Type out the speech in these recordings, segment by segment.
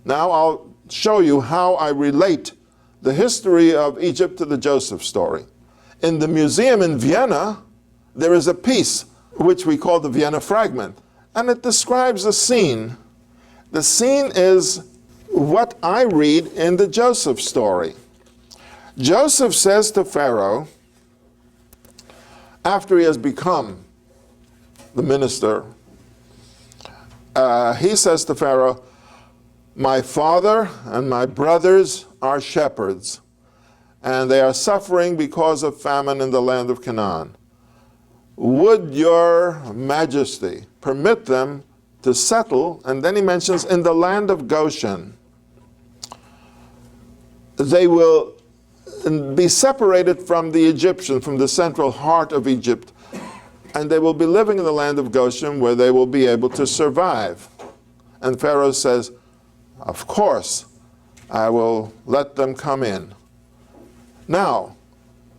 Now I'll show you how I relate the history of Egypt to the Joseph story. In the museum in Vienna, there is a piece which we call the Vienna fragment, and it describes a scene. The scene is what I read in the Joseph story. Joseph says to Pharaoh, after he has become the minister, he says to Pharaoh, "My father and my brothers are shepherds, and they are suffering because of famine in the land of Canaan. Would your majesty permit them to settle," and then he mentions, "in the land of Goshen. They will be separated from the Egyptians, from the central heart of Egypt, and they will be living in the land of Goshen where they will be able to survive." And Pharaoh says, "Of course, I will let them come in." Now,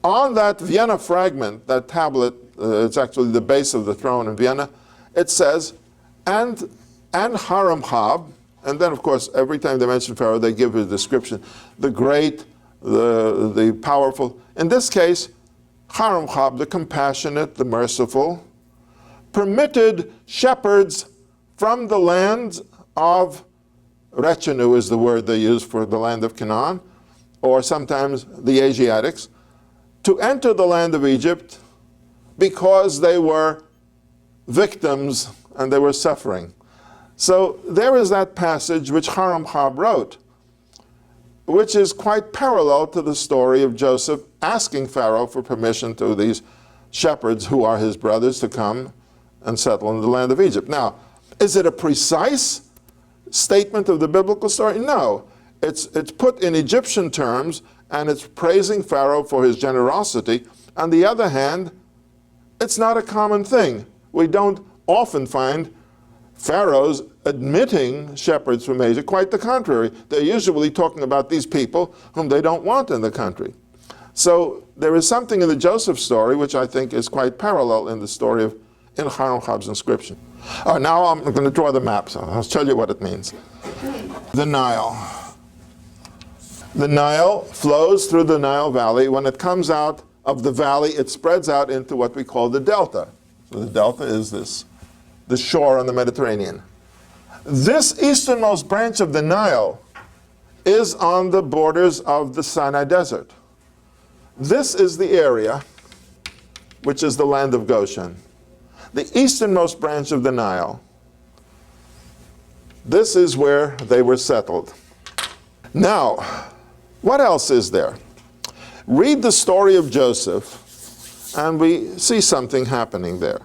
on that Vienna fragment, that tablet, it's actually the base of the throne in Vienna, it says, and Haramchab, and then of course every time they mention Pharaoh they give a description, the great, the powerful. In this case, Haramchab, the compassionate, the merciful, permitted shepherds from the land of Retinue is the word they use for the land of Canaan, or sometimes the Asiatics, to enter the land of Egypt because they were victims and they were suffering. So there is that passage which Haramchab wrote, which is quite parallel to the story of Joseph asking Pharaoh for permission to these shepherds who are his brothers to come and settle in the land of Egypt. Now, is it a precise statement of the biblical story? No. It's put in Egyptian terms, and it's praising Pharaoh for his generosity. On the other hand, it's not a common thing. We don't often find pharaohs admitting shepherds from Asia. Quite the contrary. They're usually talking about these people whom they don't want in the country. So there is something in the Joseph story which I think is quite parallel in the story of in Haramchab's inscription. Now I'm going to draw the map, so I'll tell you what it means. The Nile. The Nile flows through the Nile Valley. When it comes out of the valley, it spreads out into what we call the delta. So the delta is the shore on the Mediterranean. This easternmost branch of the Nile is on the borders of the Sinai Desert. This is the area which is the land of Goshen. The easternmost branch of the Nile. This is where they were settled. Now, what else is there? Read the story of Joseph, and we see something happening there.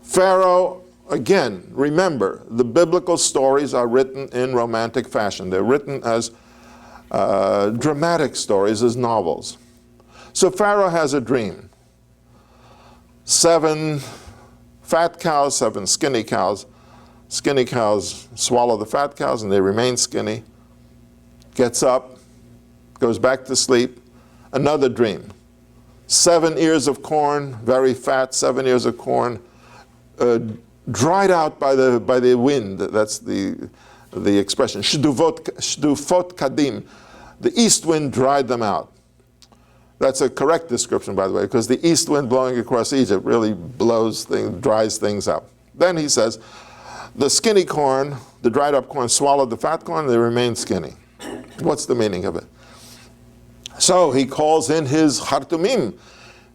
Pharaoh, again, remember, the biblical stories are written in romantic fashion. They're written as dramatic stories, as novels. So Pharaoh has a dream. 7 fat cows, 7 skinny cows. Skinny cows swallow the fat cows and they remain skinny. Gets up, goes back to sleep. Another dream. 7 ears of corn, very fat, 7 ears of corn, dried out by the wind. That's the expression. Shdufot kadim. The east wind dried them out. That's a correct description, by the way, because the east wind blowing across Egypt really dries things up. Then he says, the skinny corn, the dried up corn, swallowed the fat corn, they remained skinny. What's the meaning of it? So he calls in his hartumim,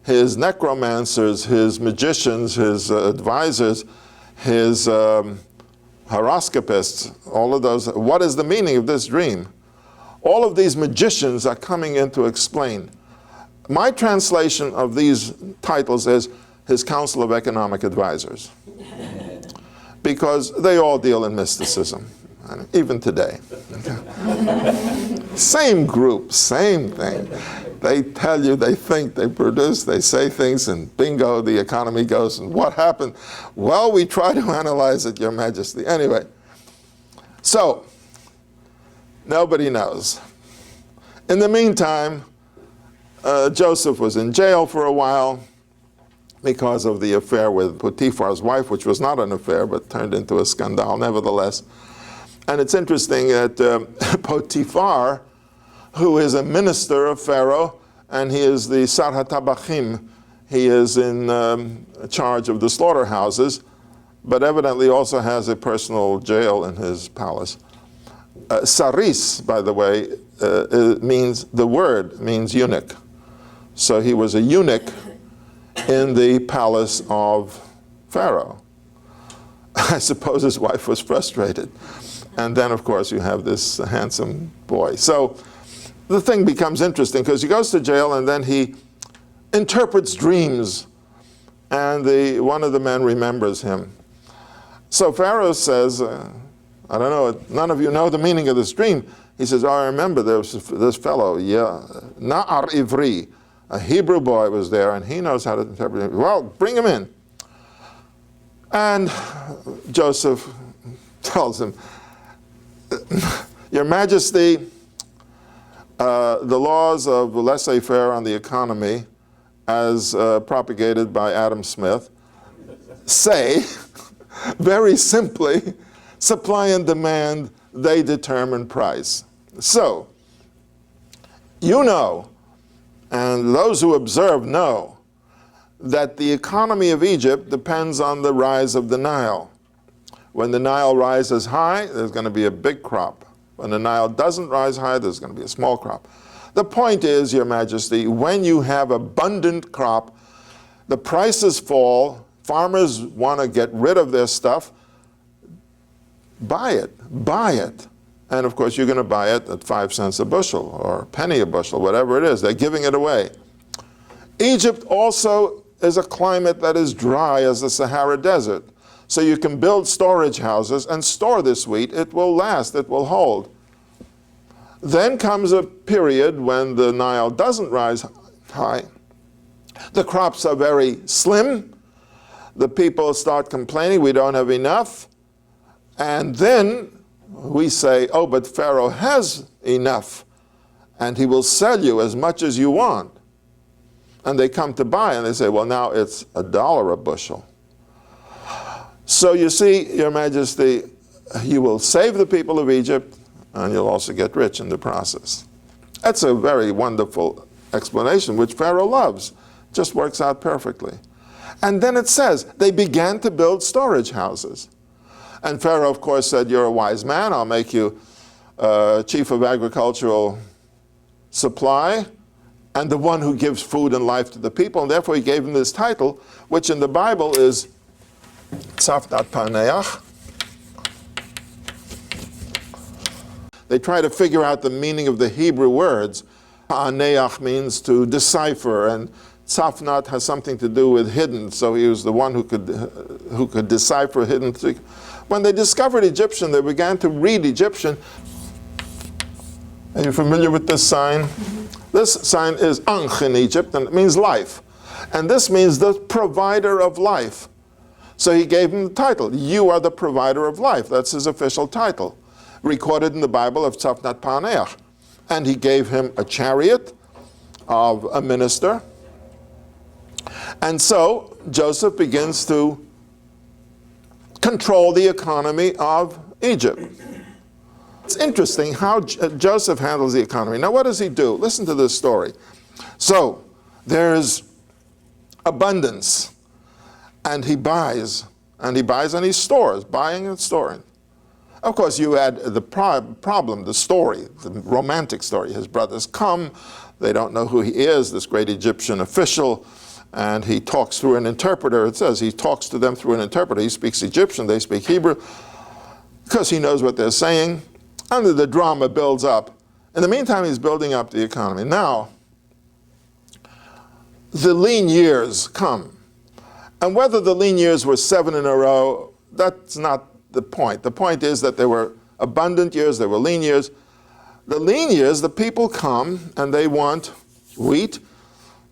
his necromancers, his magicians, his advisors, his horoscopists, all of those. What is the meaning of this dream? All of these magicians are coming in to explain. My translation of these titles is his Council of Economic Advisors, because they all deal in mysticism, even today. Same group, same thing. They tell you, they think, they produce, they say things, and bingo, the economy goes. And what happened? Well, we try to analyze it, Your Majesty. Anyway, so nobody knows. In the meantime, Joseph was in jail for a while because of the affair with Potiphar's wife, which was not an affair, but turned into a scandal nevertheless. And it's interesting that Potiphar, who is a minister of Pharaoh, and he is the Sar HaTabachim, he is in charge of the slaughterhouses, but evidently also has a personal jail in his palace. Saris, by the way, means, the word means eunuch. So he was a eunuch in the palace of Pharaoh. I suppose his wife was frustrated. And then, of course, you have this handsome boy. So the thing becomes interesting because he goes to jail and then he interprets dreams. And one of the men remembers him. So Pharaoh says, I don't know, none of you know the meaning of this dream. He says, oh, I remember there's this fellow, Na'ar Ivri, a Hebrew boy was there, and he knows how to interpret it. Well, bring him in. And Joseph tells him, Your Majesty, the laws of laissez-faire on the economy, as propagated by Adam Smith, say, very simply, supply and demand, they determine price. So, you know, and those who observe know, that the economy of Egypt depends on the rise of the Nile. When the Nile rises high, there's going to be a big crop. When the Nile doesn't rise high, there's going to be a small crop. The point is, Your Majesty, when you have abundant crop, the prices fall, farmers want to get rid of their stuff, buy it. And of course, you're going to buy it at 5 cents a bushel or a penny a bushel, whatever it is. They're giving it away. Egypt also is a climate that is dry as the Sahara Desert. So you can build storage houses and store this wheat. It will last, it will hold. Then comes a period when the Nile doesn't rise high. The crops are very slim. The people start complaining, we don't have enough. And then we say, oh, but Pharaoh has enough, and he will sell you as much as you want. And they come to buy, and they say, well, now it's $1 a bushel. So you see, Your Majesty, you will save the people of Egypt, and you'll also get rich in the process. That's a very wonderful explanation, which Pharaoh loves. Just works out perfectly. And then it says, they began to build storage houses. And Pharaoh, of course, said, you're a wise man. I'll make you chief of agricultural supply and the one who gives food and life to the people. And therefore, he gave him this title, which in the Bible is Tzafnat Pa'aneakh. They try to figure out the meaning of the Hebrew words. Pa'aneakh means to decipher, and Tzafnat has something to do with hidden, so he was the one who could decipher hidden things. When they discovered Egyptian, they began to read Egyptian. Are you familiar with this sign? Mm-hmm. This sign is Ankh in Egypt, and it means life. And this means the provider of life. So he gave him the title, you are the provider of life. That's his official title, recorded in the Bible of Tzafnat Pa'aneakh. And he gave him a chariot of a minister. And so Joseph begins to control the economy of Egypt. It's interesting how Joseph handles the economy. Now, what does he do? Listen to this story. So there's abundance, and he buys, and he stores, buying and storing. Of course, you add the problem, the story, the romantic story. His brothers come, they don't know who he is, this great Egyptian official, and he talks through an interpreter. It says he talks to them through an interpreter. He speaks Egyptian, they speak Hebrew, because he knows what they're saying. And the drama builds up. In the meantime, he's building up the economy. Now, the lean years come. And whether the lean years were 7 in a row, that's not the point. The point is that there were abundant years, there were lean years. The lean years, the people come and they want wheat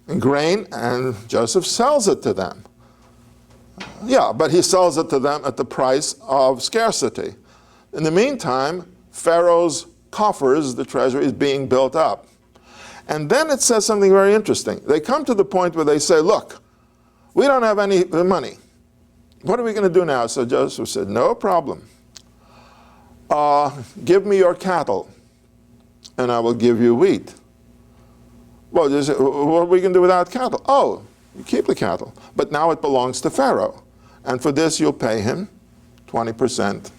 and grain, and Joseph sells it to them. Yeah, but he sells it to them at the price of scarcity. In the meantime, Pharaoh's coffers, the treasury, is being built up. And then it says something very interesting. They come to the point where they say, look, we don't have any money. What are we going to do now? So Joseph said, no problem. give me your cattle, and I will give you wheat. Well, what are we going to do without cattle? Oh, you keep the cattle. But now it belongs to Pharaoh. And for this, you'll pay him 20%,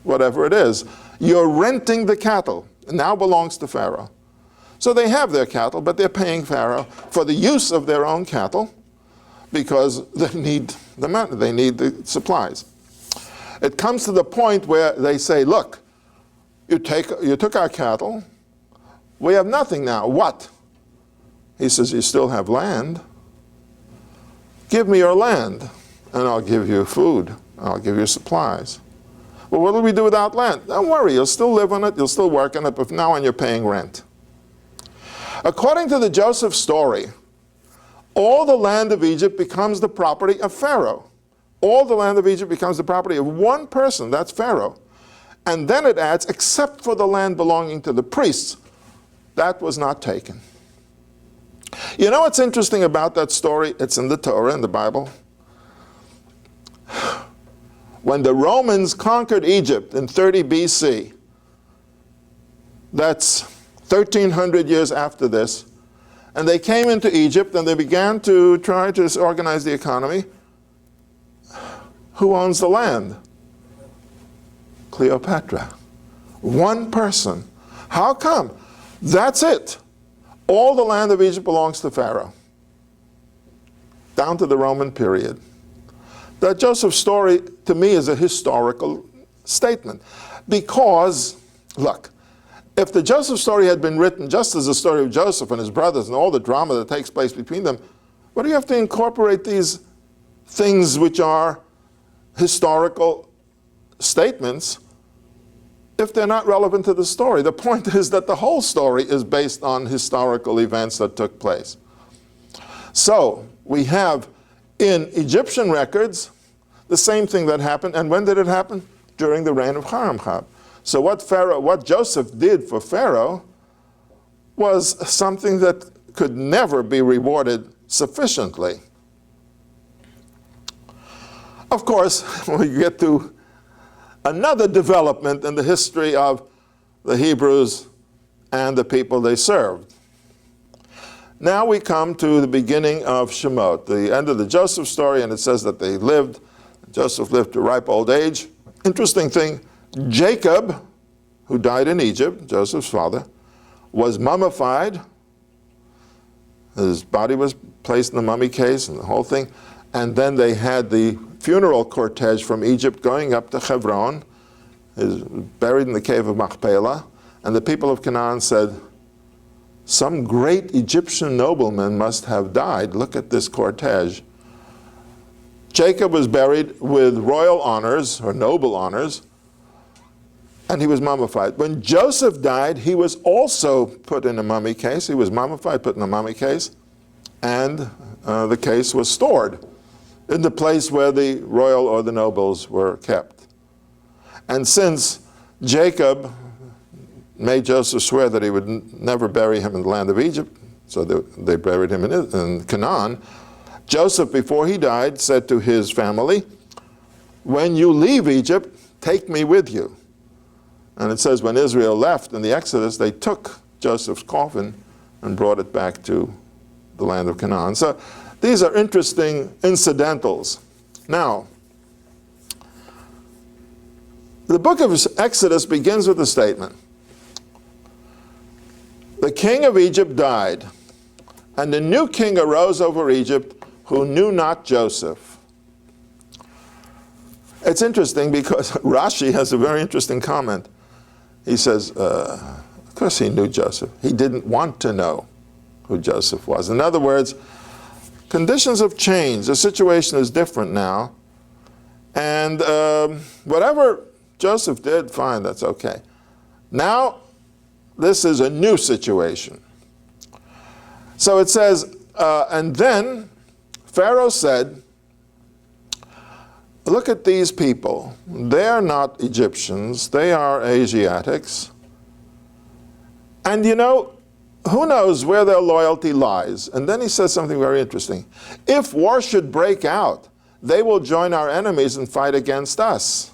whatever it is. You're renting the cattle. It now belongs to Pharaoh. So they have their cattle, but they're paying Pharaoh for the use of their own cattle because they need the money, they need the supplies. It comes to the point where they say, look, you took our cattle, we have nothing now. What? He says, you still have land. Give me your land, and I'll give you food. I'll give you supplies. Well, what do we do without land? Don't worry, you'll still live on it, you'll still work on it, but from now on you're paying rent. According to the Joseph story, all the land of Egypt becomes the property of Pharaoh. All the land of Egypt becomes the property of one person, that's Pharaoh. And then it adds, except for the land belonging to the priests. That was not taken. You know what's interesting about that story? It's in the Torah, in the Bible. When the Romans conquered Egypt in 30 BC, that's 1,300 years after this, and they came into Egypt and they began to try to organize the economy. Who owns the land? Cleopatra. One person. How come? That's it. All the land of Egypt belongs to Pharaoh, down to the Roman period. That Joseph story, to me, is a historical statement. Because, look, if the Joseph story had been written just as the story of Joseph and his brothers and all the drama that takes place between them, what do you have to incorporate these things which are historical statements if they're not relevant to the story? The point is that the whole story is based on historical events that took place. So we have in Egyptian records the same thing that happened. And when did it happen? During the reign of Haramchab. So what Joseph did for Pharaoh was something that could never be rewarded sufficiently. Of course, we get to another development in the history of the Hebrews and the people they served. Now we come to the beginning of Shemot, the end of the Joseph story, and it says that Joseph lived to ripe old age. Interesting thing, Jacob, who died in Egypt, Joseph's father, was mummified. His body was placed in the mummy case and the whole thing. And then they had the funeral cortege from Egypt going up to Hebron. He was buried in the cave of Machpelah. And the people of Canaan said, some great Egyptian nobleman must have died. Look at this cortege. Jacob was buried with royal honors, or noble honors, and he was mummified. When Joseph died, he was also put in a mummy case. He was mummified, put in a mummy case, and the case was stored in the place where the royal or the nobles were kept. And since Jacob made Joseph swear that he would never bury him in the land of Egypt, so they buried him in Canaan, Joseph, before he died, said to his family, when you leave Egypt, take me with you. And it says when Israel left in the Exodus, they took Joseph's coffin and brought it back to the land of Canaan. So these are interesting incidentals. Now, the book of Exodus begins with a statement. The king of Egypt died, and a new king arose over Egypt who knew not Joseph. It's interesting because Rashi has a very interesting comment. He says, of course he knew Joseph. He didn't want to know who Joseph was. In other words, conditions have changed. The situation is different now. And whatever Joseph did, fine, that's okay. Now, this is a new situation. So it says, and then Pharaoh said, look at these people. They're not Egyptians. They are Asiatics. And you know, who knows where their loyalty lies? And then he says something very interesting. If war should break out, they will join our enemies and fight against us.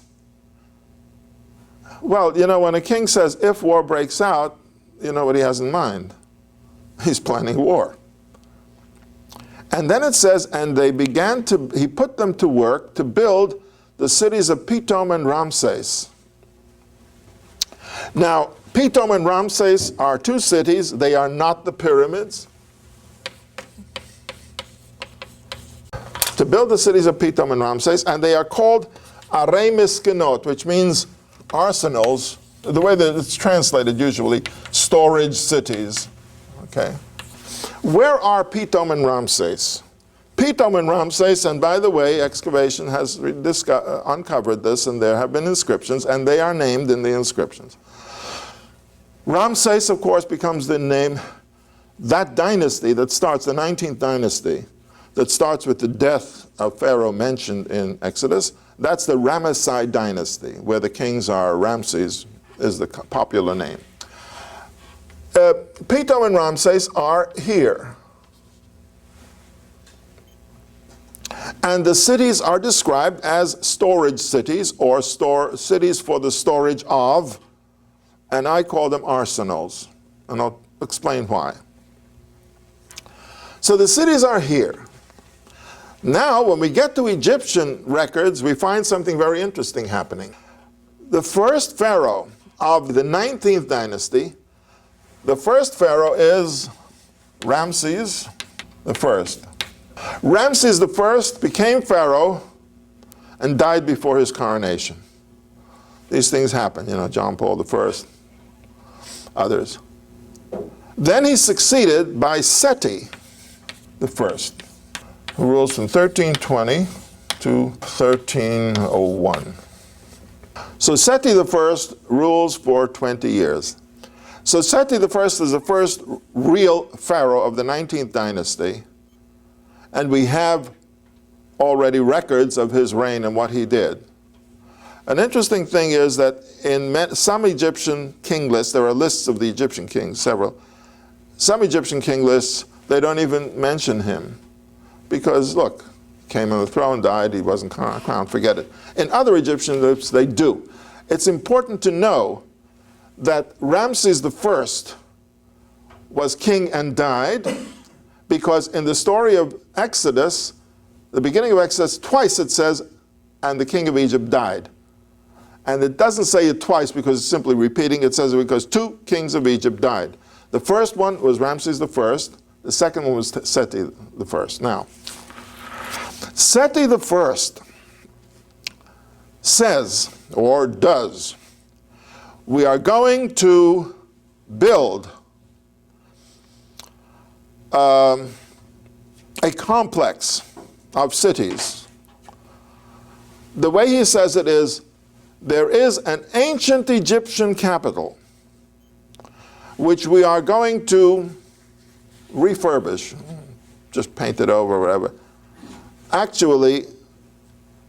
Well, you know, when a king says, if war breaks out, you know what he has in mind? He's planning war. And then it says, and they began to, he put them to work to build the cities of Pithom and Ramses. Now, Pithom and Ramses are two cities. They are not the pyramids. To build the cities of Pithom and Ramses, and they are called Arei Miskenot, which means arsenals, the way that it's translated usually, storage cities. Okay. Where are Pithom and Ramses? Pithom and Ramses, and by the way, excavation has uncovered this, and there have been inscriptions, and they are named in the inscriptions. Ramses, of course, becomes the name, that dynasty that starts, the 19th dynasty, that starts with the death of Pharaoh mentioned in Exodus. That's the Ramesside dynasty, where the kings are. Ramses is the popular name. Pithom and Ramses are here. And the cities are described as storage cities, or cities for the storage of, and I call them arsenals. And I'll explain why. So the cities are here. Now, when we get to Egyptian records, we find something very interesting happening. The first pharaoh of the 19th dynasty, the first pharaoh is Ramses I. Ramses I became pharaoh and died before his coronation. These things happen, you know, John Paul I, others. Then he's succeeded by Seti I, who rules from 1320 to 1301. So Seti I rules for 20 years. So Seti I is the first real pharaoh of the 19th dynasty, and we have already records of his reign and what he did. An interesting thing is that in some Egyptian king lists, there are lists of the Egyptian kings, several. Some Egyptian king lists, they don't even mention him. Because, look, came on the throne, died, he wasn't crowned, forget it. In other Egyptian lists, they do. It's important to know that Ramses I was king and died, because in the story of Exodus, the beginning of Exodus, twice it says, and the king of Egypt died. And it doesn't say it twice because it's simply repeating. It says it because two kings of Egypt died. The first one was Ramses I. The second one was Seti I. Now, Seti I says, or does, we are going to build a complex of cities. The way he says it is, there is an ancient Egyptian capital which we are going to refurbish, just paint it over or whatever. Actually,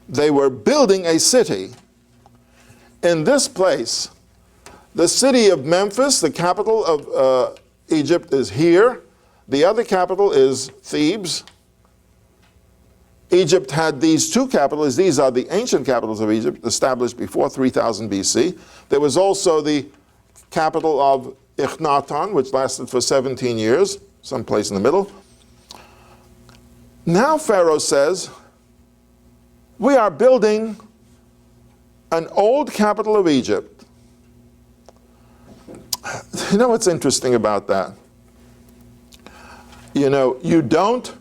they were building a city in this place. The city of Memphis, the capital of Egypt, is here. The other capital is Thebes. Egypt had these two capitals. These are the ancient capitals of Egypt, established before 3000 BC. There was also the capital of Akhenaten, which lasted for 17 years, someplace in the middle. Now Pharaoh says, we are building an old capital of Egypt. You know what's interesting about that? You know, you don't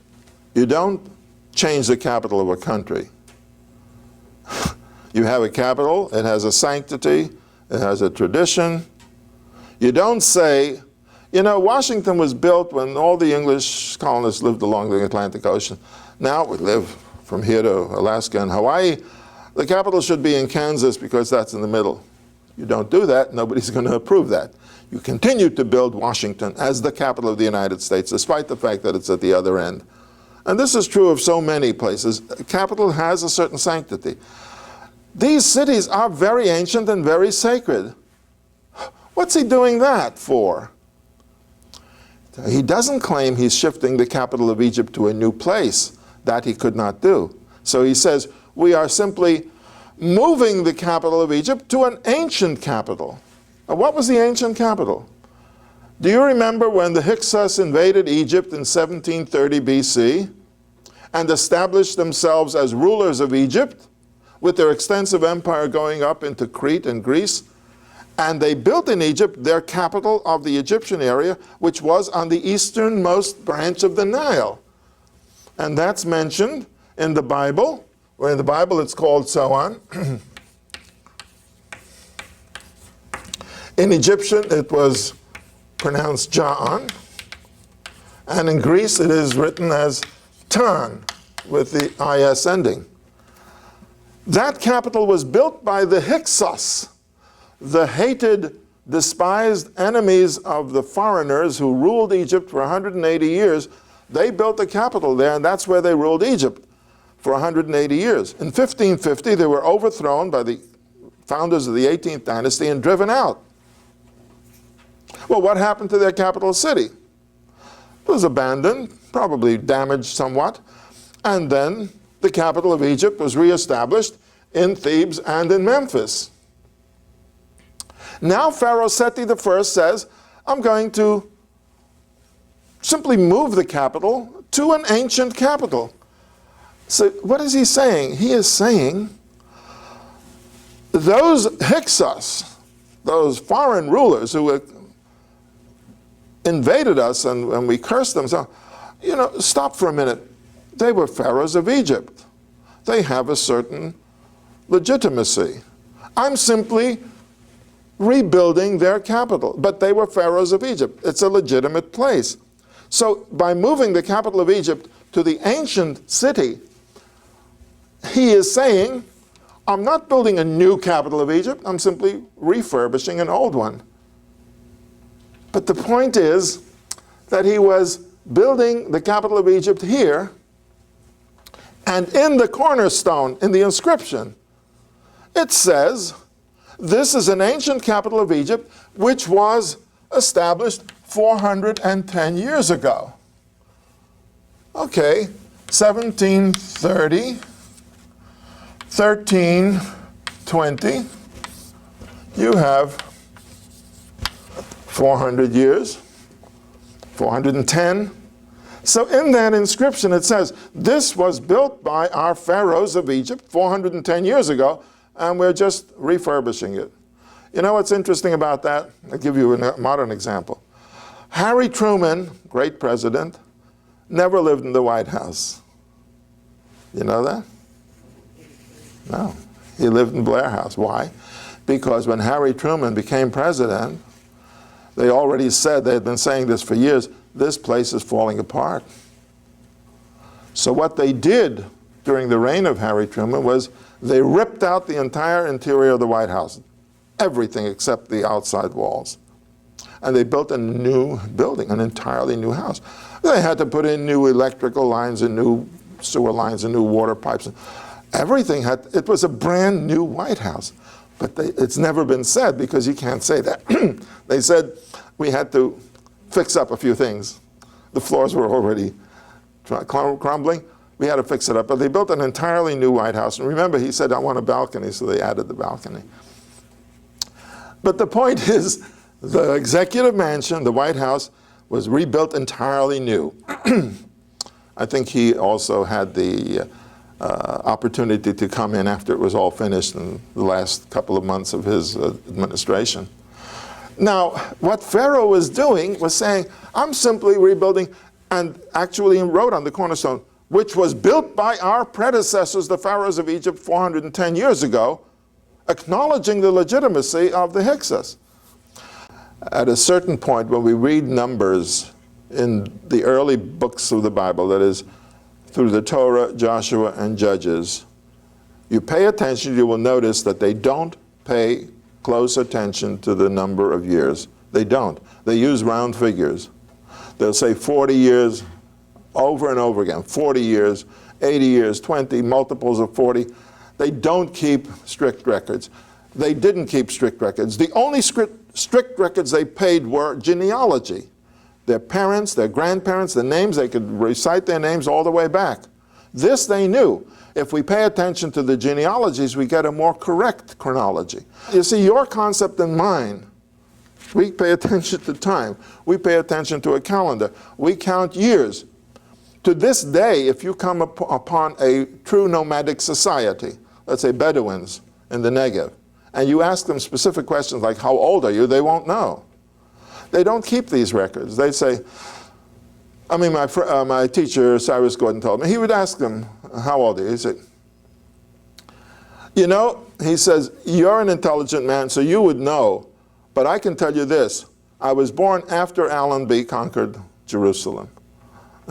change the capital of a country. You have a capital, it has a sanctity, it has a tradition. You don't say, you know, Washington was built when all the English colonists lived along the Atlantic Ocean. Now we live from here to Alaska and Hawaii. The capital should be in Kansas because that's in the middle. You don't do that, nobody's going to approve that. You continue to build Washington as the capital of the United States, despite the fact that it's at the other end. And this is true of so many places. A capital has a certain sanctity. These cities are very ancient and very sacred. What's he doing that for? He doesn't claim he's shifting the capital of Egypt to a new place. That he could not do. So he says, we are simply moving the capital of Egypt to an ancient capital. Now, what was the ancient capital? Do you remember when the Hyksos invaded Egypt in 1730 BC and established themselves as rulers of Egypt, with their extensive empire going up into Crete and Greece? And they built in Egypt their capital of the Egyptian area, which was on the easternmost branch of the Nile. And that's mentioned in the Bible, where in the Bible it's called so on. In Egyptian it was pronounced Ja'an, and in Greece it is written as Tan, with the IS ending. That capital was built by the Hyksos, the hated, despised enemies of the foreigners who ruled Egypt for 180 years. They built a capital there, and that's where they ruled Egypt for 180 years. In 1550, they were overthrown by the founders of the 18th dynasty and driven out. Well, what happened to their capital city? It was abandoned, probably damaged somewhat, and then the capital of Egypt was reestablished in Thebes and in Memphis. Now Pharaoh Seti I says, I'm going to simply move the capital to an ancient capital. So what is he saying? He is saying those Hyksos, those foreign rulers who invaded us and we cursed them, so, stop for a minute. They were pharaohs of Egypt. They have a certain legitimacy. I'm simply rebuilding their capital, but they were pharaohs of Egypt. It's a legitimate place. So by moving the capital of Egypt to the ancient city, he is saying, I'm not building a new capital of Egypt, I'm simply refurbishing an old one. But the point is that he was building the capital of Egypt here, and in the cornerstone, in the inscription, it says, this is an ancient capital of Egypt which was established 410 years ago. Okay, 1730, 1320, you have 400 years, 410. So in that inscription it says, this was built by our pharaohs of Egypt 410 years ago, and we're just refurbishing it. You know what's interesting about that? I'll give you a modern example. Harry Truman, great president, never lived in the White House. You know that? No. He lived in Blair House. Why? Because when Harry Truman became president, they already said, they had been saying this for years, this place is falling apart. So what they did during the reign of Harry Truman was they ripped out the entire interior of the White House, everything except the outside walls. And they built a new building, an entirely new house. They had to put in new electrical lines and new sewer lines and new water pipes. Everything it was a brand new White House. But it's never been said, because you can't say that. They said we had to fix up a few things. The floors were already crumbling. We had to fix it up. But they built an entirely new White House. And remember, he said, I want a balcony, so they added the balcony. But the point is, the executive mansion, the White House, was rebuilt entirely new. I think he also had the opportunity to come in after it was all finished in the last couple of months of his administration. Now, what Pharaoh was doing was saying, I'm simply rebuilding, and actually wrote on the cornerstone, which was built by our predecessors, the pharaohs of Egypt, 410 years ago, acknowledging the legitimacy of the Hyksos. At a certain point, when we read Numbers in the early books of the Bible, that is, through the Torah, Joshua, and Judges, you pay attention, you will notice that they don't pay close attention to the number of years. They don't. They use round figures. They'll say 40 years over and over again, 40 years, 80 years, 20, multiples of 40. They don't keep strict records. They didn't keep strict records. The only strict records they paid were genealogy. Their parents, their grandparents, their names, they could recite their names all the way back. This they knew. If we pay attention to the genealogies, we get a more correct chronology. You see, your concept and mine, we pay attention to time. We pay attention to a calendar. We count years. To this day, if you come upon a true nomadic society, let's say Bedouins in the Negev, and you ask them specific questions like, how old are you? They won't know. They don't keep these records. They say, I mean, my teacher, Cyrus Gordon, told me, he would ask them, how old are you? He said, you know, he says, you're an intelligent man, so you would know, but I can tell you this, I was born after Allenby conquered Jerusalem.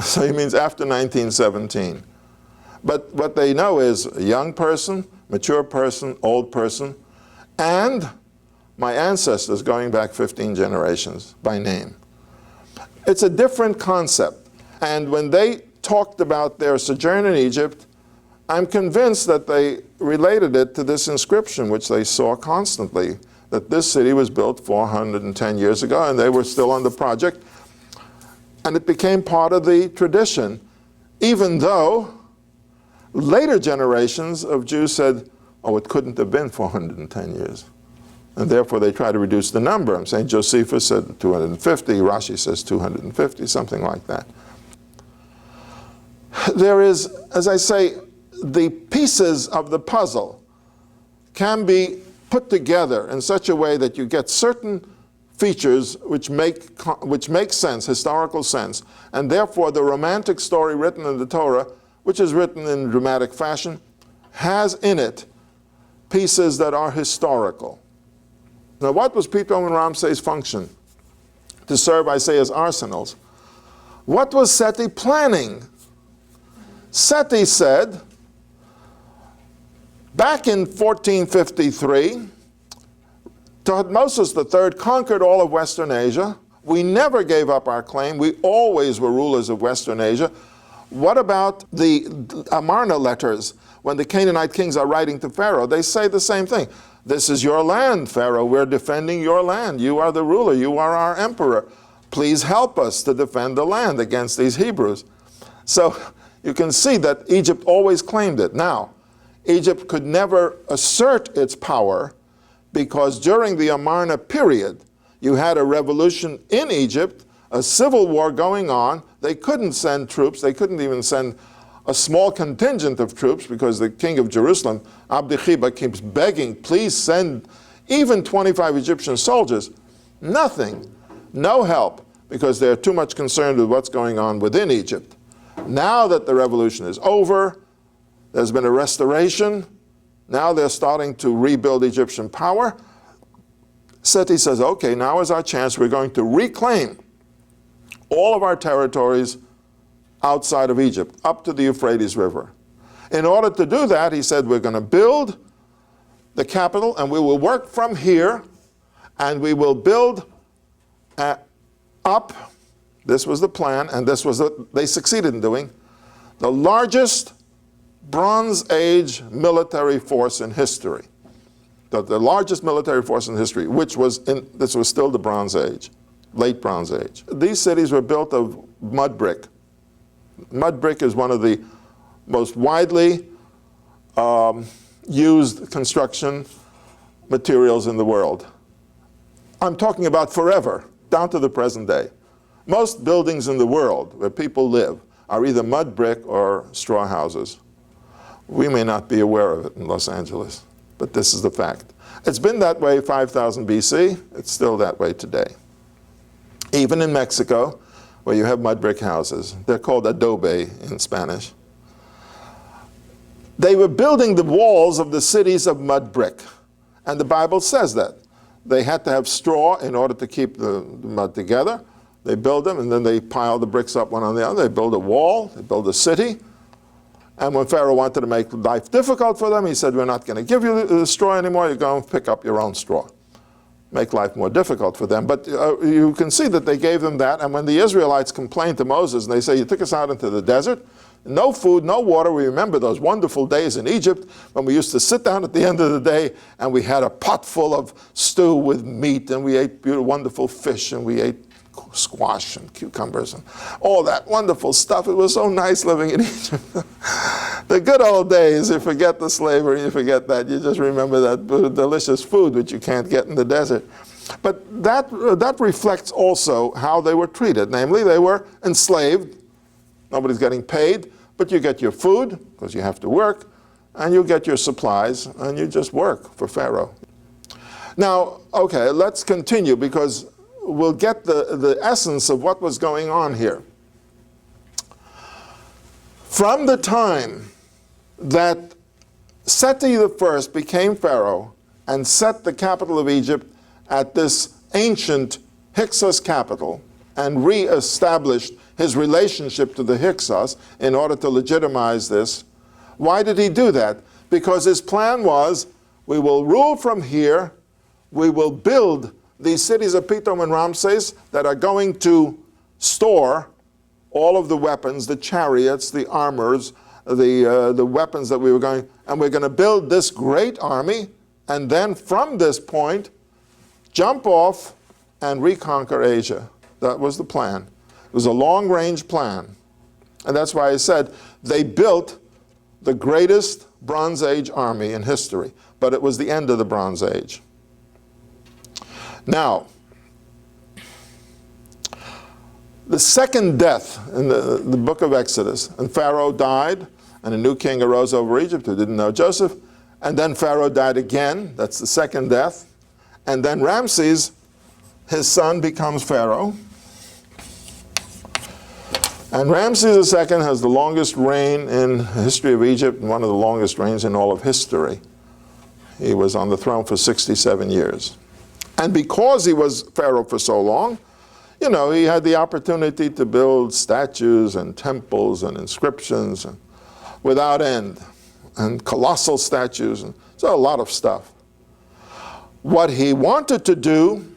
So he means after 1917. But what they know is a young person, mature person, old person, and my ancestors going back 15 generations by name. It's a different concept. And when they talked about their sojourn in Egypt, I'm convinced that they related it to this inscription, which they saw constantly, that this city was built 410 years ago, and they were still on the project. And it became part of the tradition, even though later generations of Jews said, oh, it couldn't have been 410 years. And therefore they try to reduce the number. I'm saying Josephus said 250, Rashi says 250, something like that. There is, as I say, the pieces of the puzzle can be put together in such a way that you get certain features which make sense, historical sense, and therefore the romantic story written in the Torah, which is written in dramatic fashion, has in it pieces that are historical. Now, what was Pithom and Ramses' function? To serve, I say, as arsenals. What was Seti planning? Seti said, back in 1453, Thutmose III conquered all of Western Asia. We never gave up our claim. We always were rulers of Western Asia. What about the Amarna letters? When the Canaanite kings are writing to Pharaoh, they say the same thing. This is your land, Pharaoh. We're defending your land. You are the ruler. You are our emperor. Please help us to defend the land against these Hebrews. So you can see that Egypt always claimed it. Now, Egypt could never assert its power because during the Amarna period, you had a revolution in Egypt, a civil war going on. They couldn't send troops. They couldn't even send a small contingent of troops because the king of Jerusalem, Abdi Chiba, keeps begging, please send even 25 Egyptian soldiers. Nothing. No help, because they're too much concerned with what's going on within Egypt. Now that the revolution is over, there's been a restoration. Now they're starting to rebuild Egyptian power. Seti says, okay, now is our chance. We're going to reclaim all of our territories outside of Egypt, up to the Euphrates River. In order to do that, he said, we're going to build the capital, and we will work from here, and we will build up, this was the plan, and this was what they succeeded in doing, the largest Bronze Age military force in history. The largest military force in history, which was this was still the Bronze Age, late Bronze Age. These cities were built of mud brick. Mud brick is one of the most widely used construction materials in the world. I'm talking about forever, down to the present day. Most buildings in the world where people live are either mud brick or straw houses. We may not be aware of it in Los Angeles, but this is the fact. It's been that way 5000 BC. It's still that way today. Even in Mexico, where you have mud brick houses. They're called adobe in Spanish. They were building the walls of the cities of mud brick. And the Bible says that. They had to have straw in order to keep the mud together. They build them, and then they pile the bricks up one on the other. They build a wall. They build a city. And when Pharaoh wanted to make life difficult for them, he said, we're not going to give you the straw anymore. You're going to pick up your own straw. Make life more difficult for them. But you can see that they gave them that. And when the Israelites complained to Moses, and they say, you took us out into the desert, no food, no water. We remember those wonderful days in Egypt when we used to sit down at the end of the day and we had a pot full of stew with meat, and we ate beautiful, wonderful fish, and we ate squash and cucumbers and all that wonderful stuff. It was so nice living in Egypt. The good old days, you forget the slavery, you forget that. You just remember that delicious food which you can't get in the desert. But that reflects also how they were treated. Namely, they were enslaved. Nobody's getting paid, but you get your food, because you have to work, and you get your supplies, and you just work for Pharaoh. Now, okay, let's continue, because we'll get the essence of what was going on here. From the time that Seti I became Pharaoh and set the capital of Egypt at this ancient Hyksos capital and re-established his relationship to the Hyksos in order to legitimize this, why did he do that? Because his plan was, we will rule from here, we will build these cities of Pithom and Ramses that are going to store all of the weapons, the chariots, the armors, the weapons that we were going, and we're going to build this great army, and then from this point, jump off and reconquer Asia. That was the plan. It was a long-range plan. And that's why I said they built the greatest Bronze Age army in history, but it was the end of the Bronze Age. Now, the second death in the book of Exodus, and Pharaoh died, and a new king arose over Egypt who didn't know Joseph, and then Pharaoh died again. That's the second death. And then Ramses, his son, becomes Pharaoh. And Ramses II has the longest reign in the history of Egypt, and one of the longest reigns in all of history. He was on the throne for 67 years. And because he was Pharaoh for so long, you know, he had the opportunity to build statues and temples and inscriptions and without end, and colossal statues, and so a lot of stuff. What he wanted to do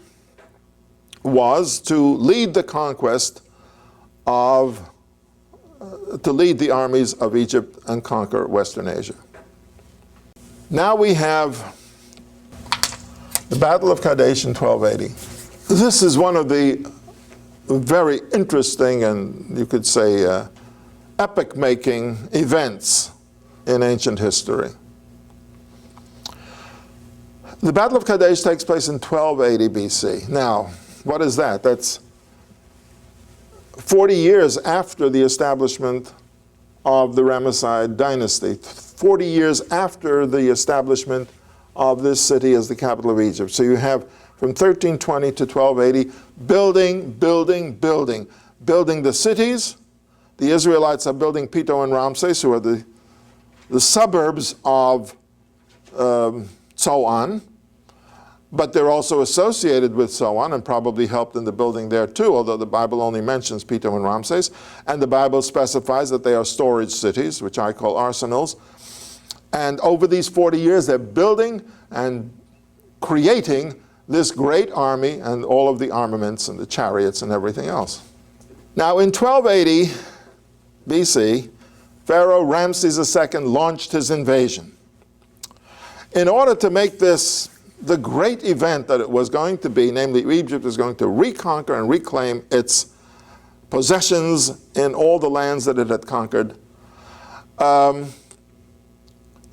was to lead the conquest of, to lead the armies of Egypt and conquer Western Asia. Now we have the Battle of Kadesh in 1280. This is one of the very interesting and, you could say, epic-making events in ancient history. The Battle of Kadesh takes place in 1280 BC. Now, what is that? That's 40 years after the establishment of the Ramesside dynasty, 40 years after the establishment of this city as the capital of Egypt. So you have from 1320 to 1280, building the cities. The Israelites are building Pithom and Ramses, who are the suburbs of Zoan, but they're also associated with Zoan and probably helped in the building there too, although the Bible only mentions Pithom and Ramses, and the Bible specifies that they are storage cities, which I call arsenals. And over these 40 years, they're building and creating this great army and all of the armaments and the chariots and everything else. Now in 1280 BC, Pharaoh Ramses II launched his invasion. In order to make this the great event that it was going to be, namely Egypt is going to reconquer and reclaim its possessions in all the lands that it had conquered,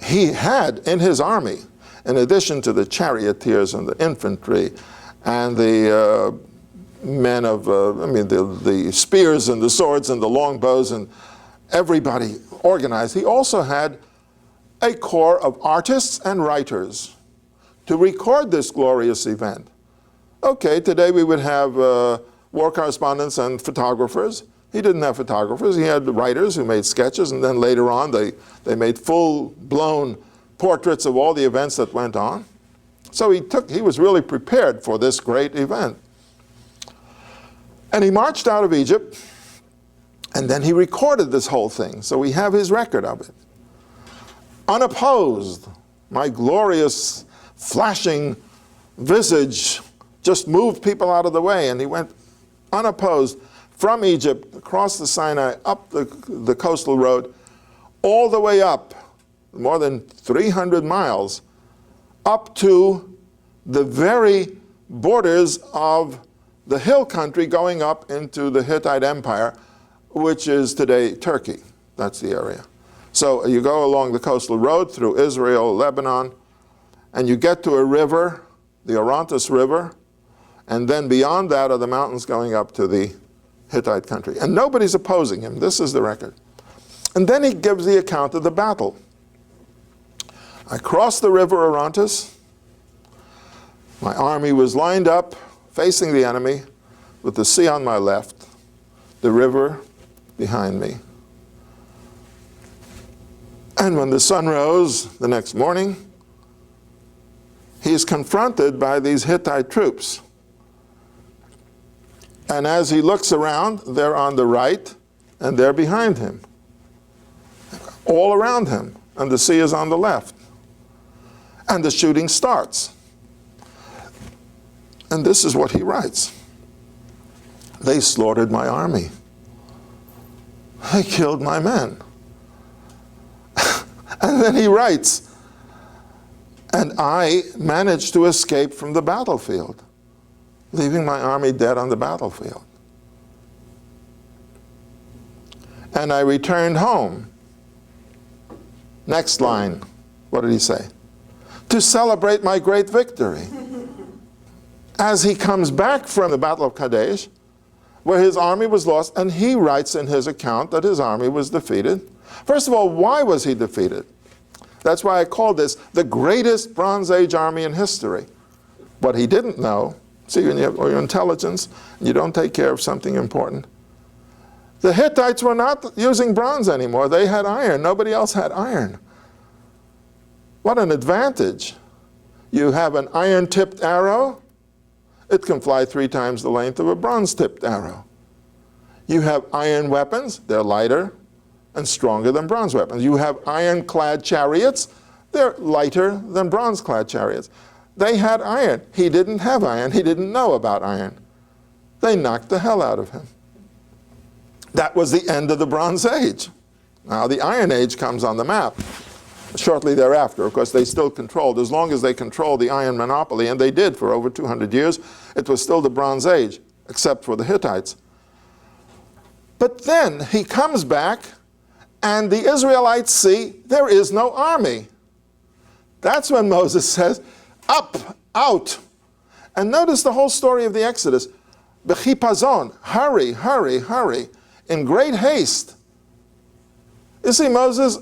he had in his army, in addition to the charioteers and the infantry and the men of, the spears and the swords and the longbows and everybody organized, he also had a corps of artists and writers to record this glorious event. Okay, today we would have war correspondents and photographers. He didn't have photographers. He had writers who made sketches, and then later on they made full-blown portraits of all the events that went on. So he was really prepared for this great event. And he marched out of Egypt, and then he recorded this whole thing. So we have his record of it. Unopposed, my glorious, flashing visage just moved people out of the way, and he went unopposed from Egypt, across the Sinai, up the coastal road, all the way up, more than 300 miles, up to the very borders of the hill country going up into the Hittite Empire, which is today Turkey. That's the area. So you go along the coastal road through Israel, Lebanon, and you get to a river, the Orontes River, and then beyond that are the mountains going up to the Hittite country. And nobody's opposing him. This is the record. And then he gives the account of the battle. I crossed the river Orontes. My army was lined up, facing the enemy, with the sea on my left, the river behind me. And when the sun rose the next morning, he is confronted by these Hittite troops. And as he looks around, they're on the right, and they're behind him. All around him, and the sea is on the left. And the shooting starts. And this is what he writes. They slaughtered my army. They killed my men. And then he writes, and I managed to escape from the battlefield, leaving my army dead on the battlefield. And I returned home. Next line, what did he say? To celebrate my great victory. As he comes back from the Battle of Kadesh, where his army was lost, and he writes in his account that his army was defeated. First of all, why was he defeated? That's why I called this the greatest Bronze Age army in history. What he didn't know, see, when you have your intelligence, and you don't take care of something important. The Hittites were not using bronze anymore. They had iron. Nobody else had iron. What an advantage. You have an iron-tipped arrow. It can fly 3 times the length of a bronze-tipped arrow. You have iron weapons. They're lighter and stronger than bronze weapons. You have iron-clad chariots. They're lighter than bronze-clad chariots. They had iron. He didn't have iron. He didn't know about iron. They knocked the hell out of him. That was the end of the Bronze Age. Now the Iron Age comes on the map shortly thereafter. Of course, they still controlled, as long as they controlled the iron monopoly, and they did for over 200 years, it was still the Bronze Age, except for the Hittites. But then he comes back, and the Israelites see there is no army. That's when Moses says, up, out. And notice the whole story of the Exodus. B'chipazon, hurry, hurry, hurry, in great haste. You see, Moses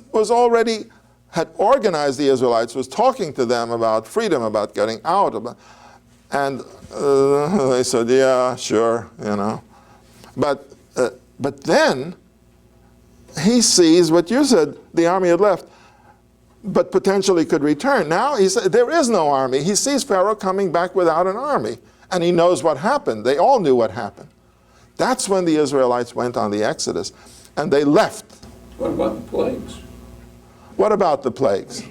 had organized the Israelites, was talking to them about freedom, about getting out, and they said, yeah, sure, you know. But then he sees what you said, the army had left, but potentially could return. Now he said, there is no army. He sees Pharaoh coming back without an army, and he knows what happened. They all knew what happened. That's when the Israelites went on the Exodus, and they left. What about the plagues? What about the plagues?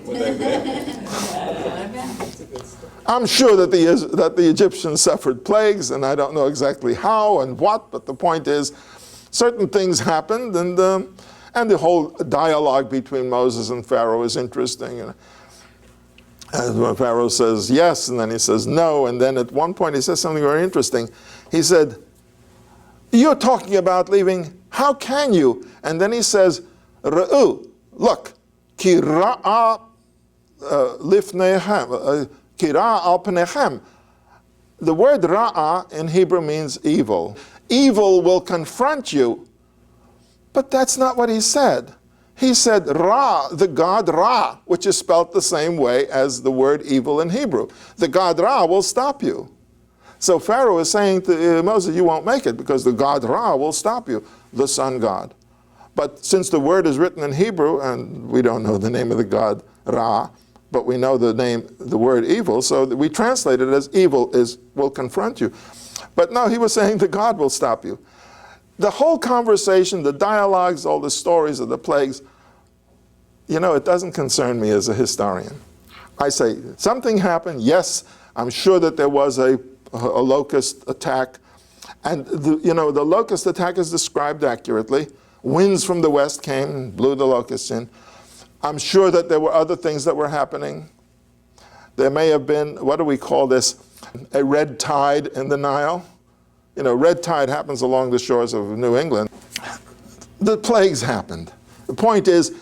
I'm sure that the Egyptians suffered plagues, and I don't know exactly how and what, but the point is, certain things happened, and the whole dialogue between Moses and Pharaoh is interesting. And when Pharaoh says yes, and then he says no, and then at one point he says something very interesting. He said, you're talking about leaving, how can you? And then he says, Ra'u, look, ki ra'a lifnechem, ki ra'a al pnechem. The word ra'a in Hebrew means evil. Evil will confront you. But that's not what he said. He said Ra, the god Ra, which is spelt the same way as the word evil in Hebrew. The god Ra will stop you. So Pharaoh is saying to Moses, you won't make it because the god Ra will stop you, the sun god. But since the word is written in Hebrew, and we don't know the name of the god Ra, but we know the word evil, so we translate it as evil will confront you. But no, he was saying the God will stop you. The whole conversation, the dialogues, all the stories of the plagues, you know, it doesn't concern me as a historian. I say, something happened, yes, I'm sure that there was a locust attack. And the locust attack is described accurately. Winds from the west came and blew the locusts in. I'm sure that there were other things that were happening. There may have been, what do we call this, a red tide in the Nile. red tide happens along the shores of New England. The plagues happened. The point is,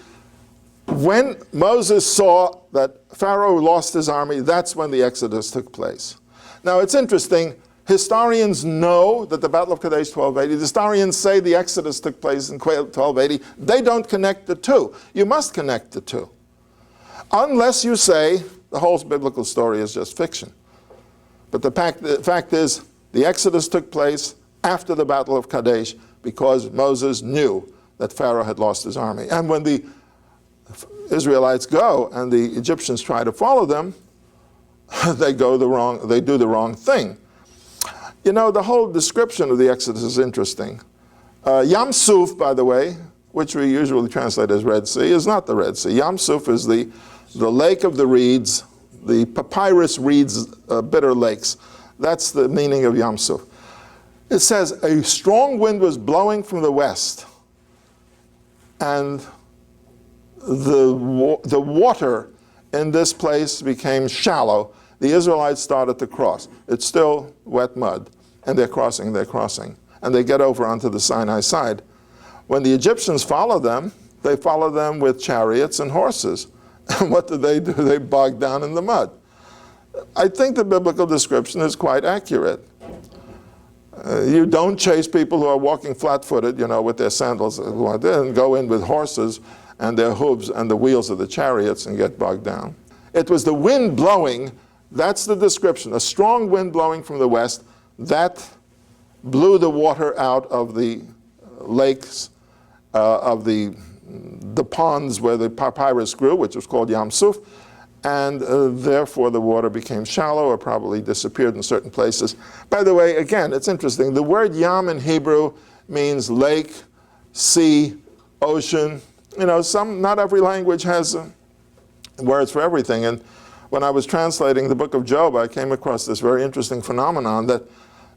when Moses saw that Pharaoh lost his army, that's when the Exodus took place. Now, it's interesting. Historians know that the Battle of Kadesh, 1280, the historians say the Exodus took place in 1280. They don't connect the two. You must connect the two. Unless you say the whole biblical story is just fiction. But the fact is, the Exodus took place after the Battle of Kadesh because Moses knew that Pharaoh had lost his army. And when the Israelites go and the Egyptians try to follow them, they do the wrong thing. The whole description of the Exodus is interesting. Yam Suf, by the way, which we usually translate as Red Sea, is not the Red Sea. Yam Suf is the lake of the reeds, the papyrus reeds, bitter lakes. That's the meaning of Yam Suf. It says, a strong wind was blowing from the west, and the water in this place became shallow. The Israelites started to cross. It's still wet mud, and they're crossing, and they get over onto the Sinai side. When the Egyptians follow them, they follow them with chariots and horses. And what do? They bog down in the mud. I think the biblical description is quite accurate. You don't chase people who are walking flat-footed, with their sandals, and go in with horses and their hooves and the wheels of the chariots and get bogged down. It was the wind blowing. That's the description. A strong wind blowing from the west, that blew the water out of the lakes, of the ponds where the papyrus grew, which was called Yam Suf, and therefore the water became shallow or probably disappeared in certain places. By the way, again, it's interesting. The word Yam in Hebrew means lake, sea, ocean. Not every language has words for everything. And when I was translating the book of Job, I came across this very interesting phenomenon that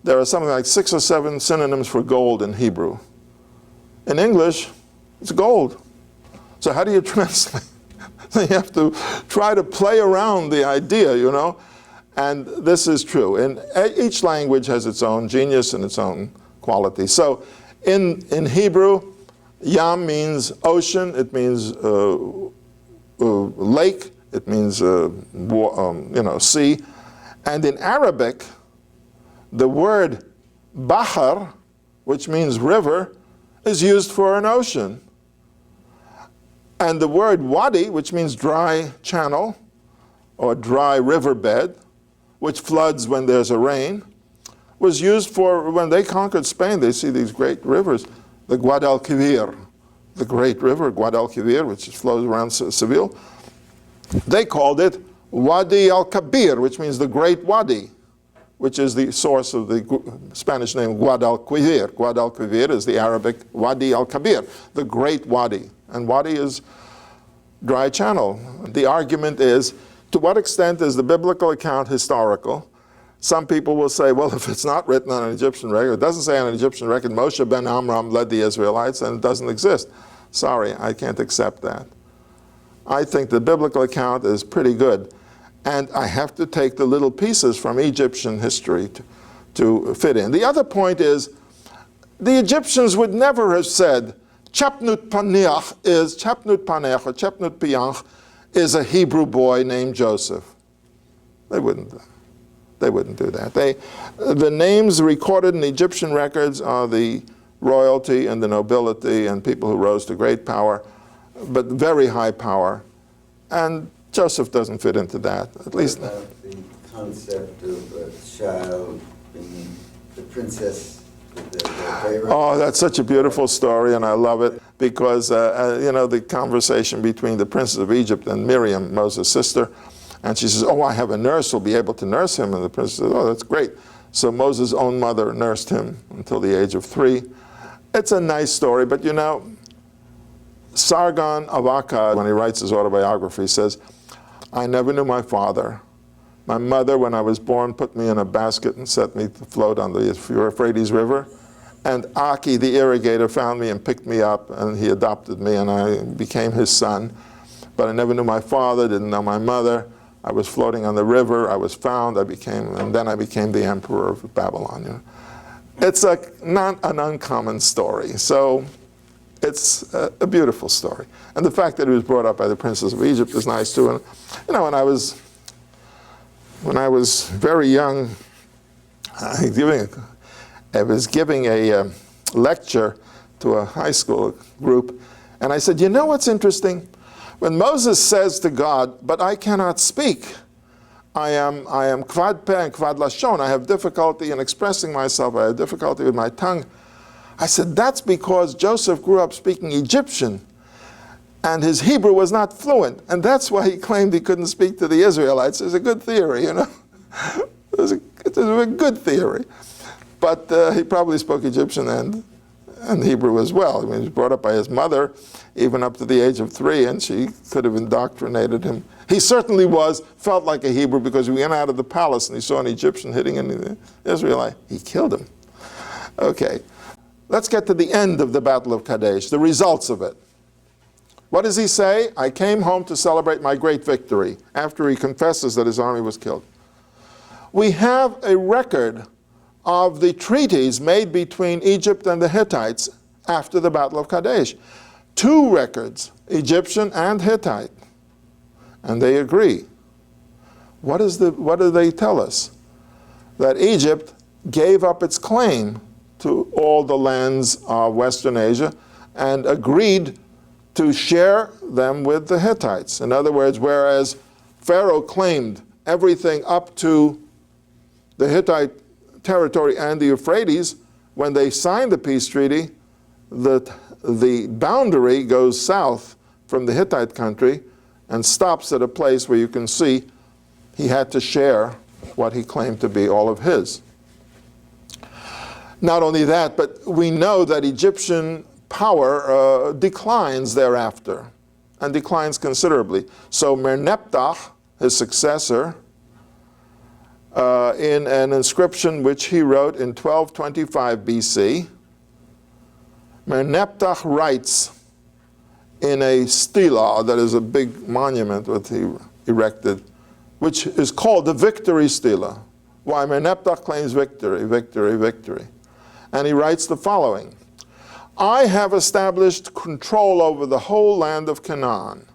there are something like 6 or 7 synonyms for gold in Hebrew. In English, it's gold. So how do you translate? You have to try to play around the idea, and this is true. And each language has its own genius and its own quality. So in Hebrew, Yam means ocean, it means lake, it means sea. And in Arabic, the word bahar, which means river, is used for an ocean. And the word wadi, which means dry channel or dry riverbed, which floods when there's a rain, was used for, when they conquered Spain, they see these great rivers, the Guadalquivir, the great river, Guadalquivir, which flows around Seville. They called it Wadi al-Kabir, which means the Great Wadi, which is the source of the Spanish name Guadalquivir. Guadalquivir is the Arabic Wadi al-Kabir, the Great Wadi. And wadi is dry channel. The argument is, to what extent is the biblical account historical? Some people will say, well, if it's not written on an Egyptian record, it doesn't say on an Egyptian record, Moshe ben Amram led the Israelites, and it doesn't exist. Sorry, I can't accept that. I think the biblical account is pretty good. And I have to take the little pieces from Egyptian history to fit in. The other point is, the Egyptians would never have said, Tzafnat Pa'aneakh or Tzafnat Pa'aneakh is a Hebrew boy named Joseph. They wouldn't do that. The names recorded in Egyptian records are the royalty and the nobility and people who rose to great power, but very high power. And Joseph doesn't fit into that, at least. What about the concept of a child being the princess? Oh, that's such a beautiful story, and I love it because, the conversation between the princess of Egypt and Miriam, Moses' sister, and she says, oh, I have a nurse who'll be able to nurse him. And the princess says, oh, that's great. So Moses' own mother nursed him until the age of 3. It's a nice story, but Sargon of Akkad, when he writes his autobiography, says, I never knew my father. My mother, when I was born, put me in a basket and set me to float on the Euphrates River. And Aki, the irrigator, found me and picked me up, and he adopted me, and I became his son. But I never knew my father, didn't know my mother. I was floating on the river. I was found. And then I became the emperor of Babylon. It's not an uncommon story. So it's a beautiful story. And the fact that he was brought up by the princes of Egypt is nice too. And you know, when I was very young, I was giving a lecture to a high school group, and I said, you know what's interesting? When Moses says to God, but I cannot speak, I am kvad peh and kvad lashon, I have difficulty in expressing myself, I have difficulty with my tongue. I said, that's because Joseph grew up speaking Egyptian, and his Hebrew was not fluent, and that's why he claimed he couldn't speak to the Israelites. It's a good theory, you know. It's a good theory. But he probably spoke Egyptian and Hebrew as well. I mean, he was brought up by his mother, even up to the age of 3, and she could have indoctrinated him. He certainly felt like a Hebrew, because he went out of the palace and he saw an Egyptian hitting an Israelite. He killed him. Okay, let's get to the end of the Battle of Kadesh, the results of it. What does he say? I came home to celebrate my great victory, after he confesses that his army was killed. We have a record of the treaties made between Egypt and the Hittites after the Battle of Kadesh. 2 records, Egyptian and Hittite, and they agree. What do they tell us? That Egypt gave up its claim to all the lands of Western Asia and agreed to share them with the Hittites. In other words, whereas Pharaoh claimed everything up to the Hittite territory and the Euphrates, when they signed the peace treaty, the boundary goes south from the Hittite country and stops at a place where you can see he had to share what he claimed to be all of his. Not only that, but we know that Egyptian power declines thereafter, and declines considerably. So Merneptah, his successor, in an inscription which he wrote in 1225 BC, Merneptah writes in a stela, that is a big monument that he erected, which is called the Victory Stela. Why? Merneptah claims victory, victory, victory. And he writes the following: I have established control over the whole land of Canaan,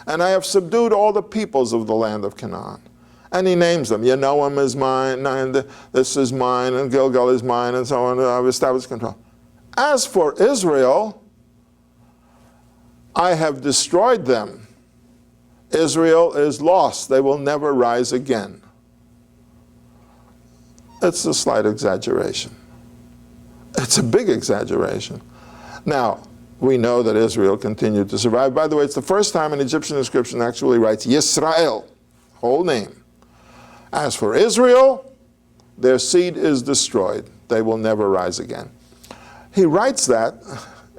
and I have subdued all the peoples of the land of Canaan. And he names them. Yanoam is mine, and this is mine, and Gilgal is mine, and so on. I've established control. As for Israel, I have destroyed them. Israel is lost. They will never rise again. It's a slight exaggeration. It's a big exaggeration. Now, we know that Israel continued to survive. By the way, it's the first time an Egyptian inscription actually writes Yisrael, whole name. As for Israel, their seed is destroyed. They will never rise again. He writes that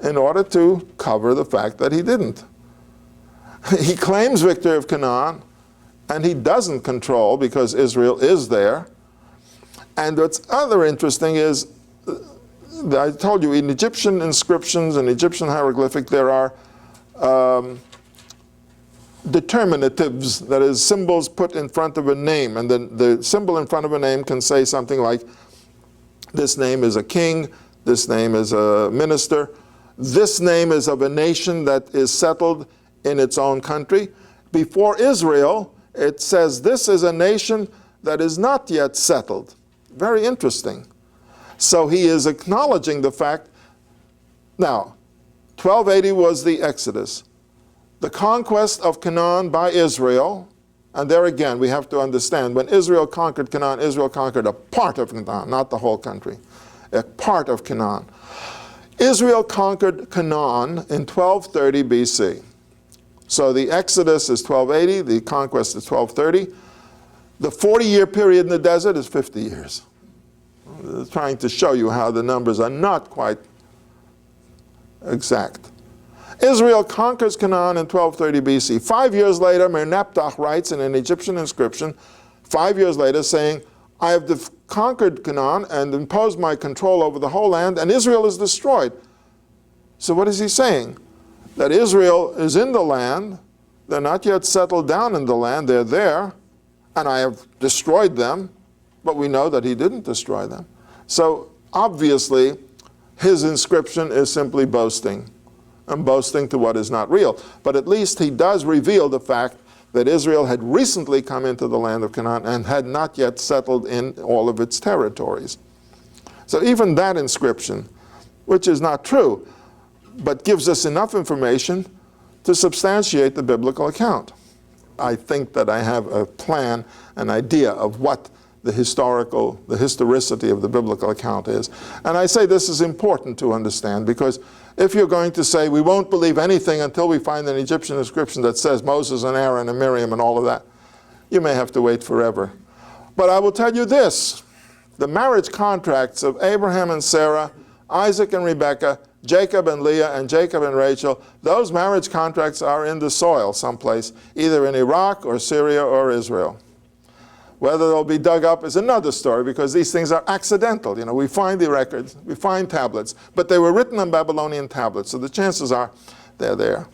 in order to cover the fact that he didn't. He claims victory of Canaan, and he doesn't control because Israel is there. And what's other interesting is, I told you, in Egyptian inscriptions and Egyptian hieroglyphic, there are determinatives, that is, symbols put in front of a name. And then the symbol in front of a name can say something like, this name is a king, this name is a minister, this name is of a nation that is settled in its own country. Before Israel, it says this is a nation that is not yet settled. Very interesting. So he is acknowledging the fact. Now, 1280 was the Exodus. The conquest of Canaan by Israel, and there again we have to understand, when Israel conquered Canaan, Israel conquered a part of Canaan, not the whole country, a part of Canaan. Israel conquered Canaan in 1230 BC. So the Exodus is 1280, the conquest is 1230. The 40-year period in the desert is 50 years. Trying to show you how the numbers are not quite exact. Israel conquers Canaan in 1230 BC. 5 years later, Merneptah writes in an Egyptian inscription, 5 years later, saying, I have conquered Canaan and imposed my control over the whole land, and Israel is destroyed. So what is he saying? That Israel is in the land, they're not yet settled down in the land, they're there, and I have destroyed them, but we know that he didn't destroy them. So obviously, his inscription is simply boasting, and boasting to what is not real. But at least he does reveal the fact that Israel had recently come into the land of Canaan and had not yet settled in all of its territories. So even that inscription, which is not true, but gives us enough information to substantiate the biblical account. I think that I have a plan, an idea of what the historicity of the biblical account is. And I say this is important to understand, because if you're going to say we won't believe anything until we find an Egyptian inscription that says Moses and Aaron and Miriam and all of that, you may have to wait forever. But I will tell you this, the marriage contracts of Abraham and Sarah, Isaac and Rebekah, Jacob and Leah, and Jacob and Rachel, those marriage contracts are in the soil someplace, either in Iraq or Syria or Israel. Whether they'll be dug up is another story, because these things are accidental. You know, we find the records, we find tablets, but they were written on Babylonian tablets, so the chances are they're there.